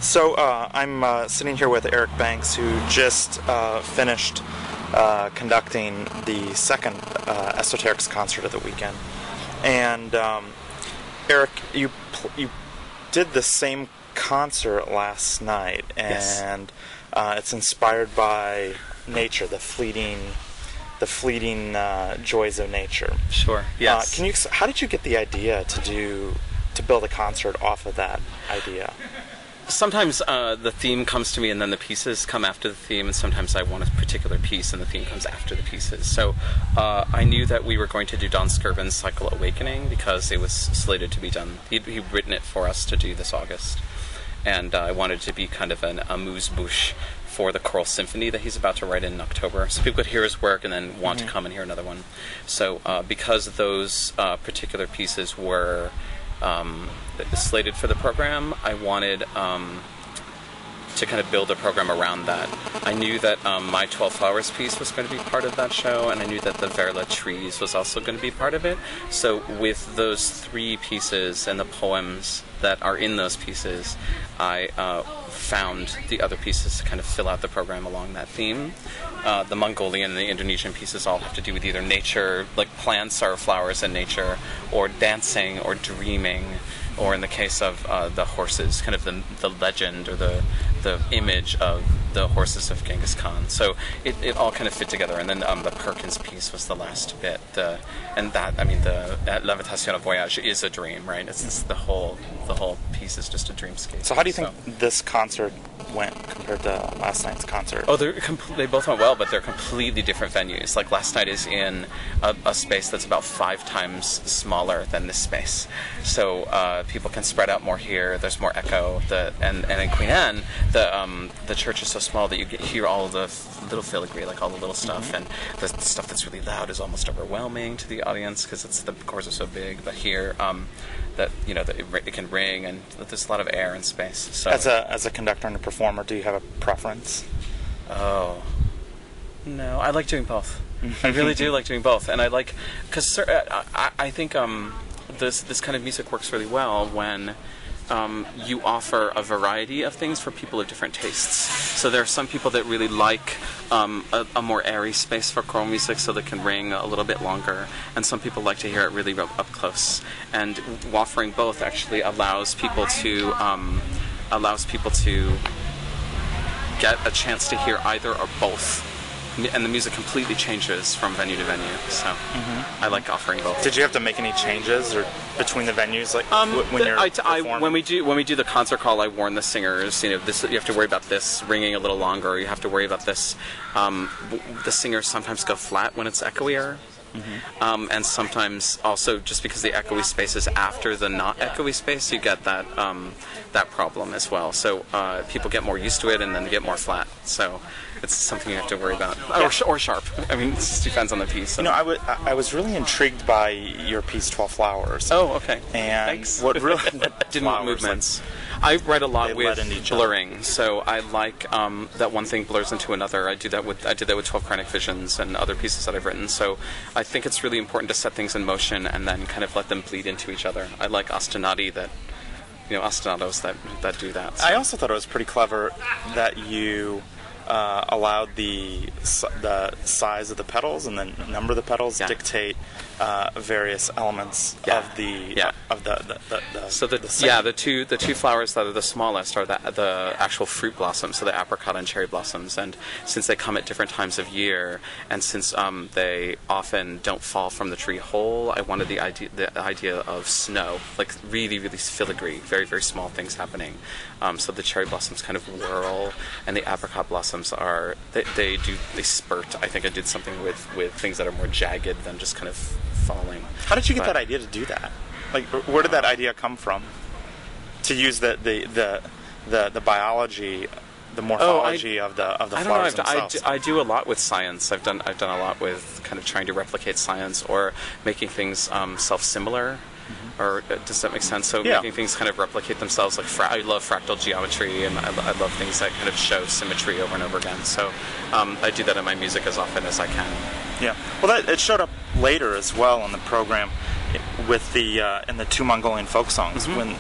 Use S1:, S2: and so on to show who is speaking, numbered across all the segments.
S1: So I'm sitting here with Eric Banks, who just finished conducting the second Esoterics concert of the weekend. And Eric, you did the same concert last night, and it's inspired by nature, the fleeting joys of nature.
S2: Sure. Yes.
S1: How did you get the idea to build a concert off of that idea?
S2: Sometimes the theme comes to me and then the pieces come after the theme, and sometimes I want a particular piece and the theme comes after the pieces. So I knew that we were going to do Don Skirvin's Cycle Awakening because it was slated to be done. He'd written it for us to do this August. And I wanted it to be kind of an amuse-bouche for the choral symphony that he's about to write in October. So people could hear his work and then want to come and hear another one. So because those particular pieces were slated for the program, I wanted to kind of build a program around that. I knew that my 12 Flowers piece was going to be part of that show, and I knew that the Verla Trees was also going to be part of it. So with those three pieces and the poems that are in those pieces, I found the other pieces to kind of fill out the program along that theme. The Mongolian and the Indonesian pieces all have to do with either nature, like plants or flowers and nature, or dancing or dreaming, or in the case of the horses, kind of the legend or the image of the horses of Genghis Khan. So it all kind of fit together. And then the Perkins piece was the last bit. And that, I mean, the L'Invitation au Voyage is a dream, right? It's just the whole piece is just a dreamscape.
S1: So how do you think this concert went compared to last night's concert?
S2: Oh, they both went well, but they're completely different venues. Like last night is in a space that's about 5 times smaller than this space. So people can spread out more here. There's more echo. And in Queen Anne, the church is so small that you hear all of the little filigree, like all the little stuff, and the stuff that's really loud is almost overwhelming to the audience because the chords are so big. But here, that it can ring, and there's a lot of air and space. So
S1: as a conductor and a performer, do you have a preference?
S2: Oh, no, I like doing both. I really do like doing both, and I like because I think this kind of music works really well when you offer a variety of things for people of different tastes. So there are some people that really like a more airy space for choral music so they can ring a little bit longer, and some people like to hear it really up close. And offering both actually allows people to get a chance to hear either or both. And the music completely changes from venue to venue, so I like offering both.
S1: Did you have to make any changes or between the venues, like when you're performing?
S2: When we do the concert call, I warn the singers. You have to worry about this ringing a little longer. You have to worry about this. The singers sometimes go flat when it's echoier. And sometimes also just because the echoey space is after the not echoey space, you get that problem as well. So people get more used to it and then get more flat. So it's something you have to worry about, or sharp. I mean, it just depends on the piece. So.
S1: I was really intrigued by your piece 12 Flowers.
S2: Oh, okay.
S1: And
S2: thanks.
S1: What really
S2: didn't movements. I write a lot with blurring, so I like that one thing blurs into another. I did that with 12 Chronic Visions and other pieces that I've written. So I think it's really important to set things in motion and then kind of let them bleed into each other. I like ostinatos that do that. So.
S1: I also thought it was pretty clever that you allowed the size of the petals and the number of the petals dictate various elements of the
S2: the two flowers that are the smallest are the actual fruit blossoms, so the apricot and cherry blossoms. And since they come at different times of year, and since they often don't fall from the tree whole, I wanted the idea of snow, like really, really filigree, very, very small things happening. So the cherry blossoms kind of whirl, and the apricot blossoms are they spurt. I think I did something with things that are more jagged than just kind of falling.
S1: How did you get that idea to do that? Like, where did that idea come from? To use the biology, the morphology of the flowers themselves.
S2: I do a lot with science. I've done a lot with kind of trying to replicate science or making things self-similar. Or does that make sense? So making things kind of replicate themselves. Like I love fractal geometry, and I love things that kind of show symmetry over and over again. So I do that in my music as often as I can.
S1: Yeah. Well, it showed up later as well in the program with the and the two Mongolian folk songs when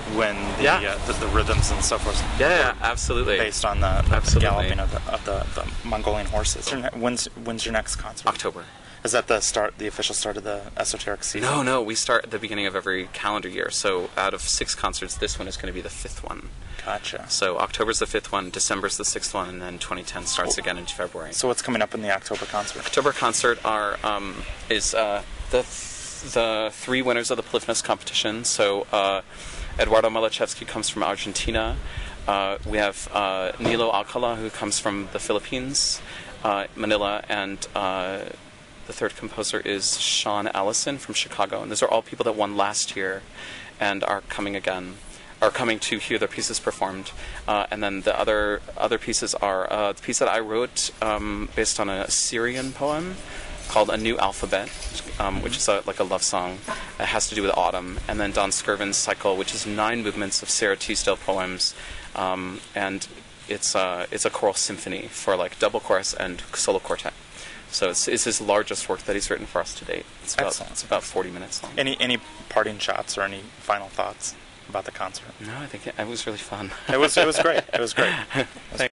S1: the rhythms and so forth.
S2: Yeah, absolutely.
S1: Based on the galloping of the Mongolian horses. When's your next concert?
S2: October.
S1: Is that the official start of the Esoterics season?
S2: No, we start at the beginning of every calendar year. So out of 6 concerts, this one is going to be the 5th one.
S1: Gotcha.
S2: So October's the 5th one, December's the 6th one, and then 2010 starts again in February.
S1: So what's coming up in the October concert?
S2: October concert is the 3 winners of the Polifnos competition. So Eduardo Malachevsky comes from Argentina. We have Nilo Alcala, who comes from the Philippines, Manila, and the third composer is Sean Allison from Chicago. And those are all people that won last year and are coming to hear their pieces performed. And then the other pieces are the piece that I wrote based on a Syrian poem called A New Alphabet, which is like a love song. It has to do with autumn. And then Don Skirvin's cycle, which is 9 movements of Sarah Teasdale poems. And it's a choral symphony for like double chorus and solo quartet. So it's his largest work that he's written for us to date. It's about 40 minutes long.
S1: Any parting shots or any final thoughts about the concert?
S2: No, I think it was really fun.
S1: It was great. It was great.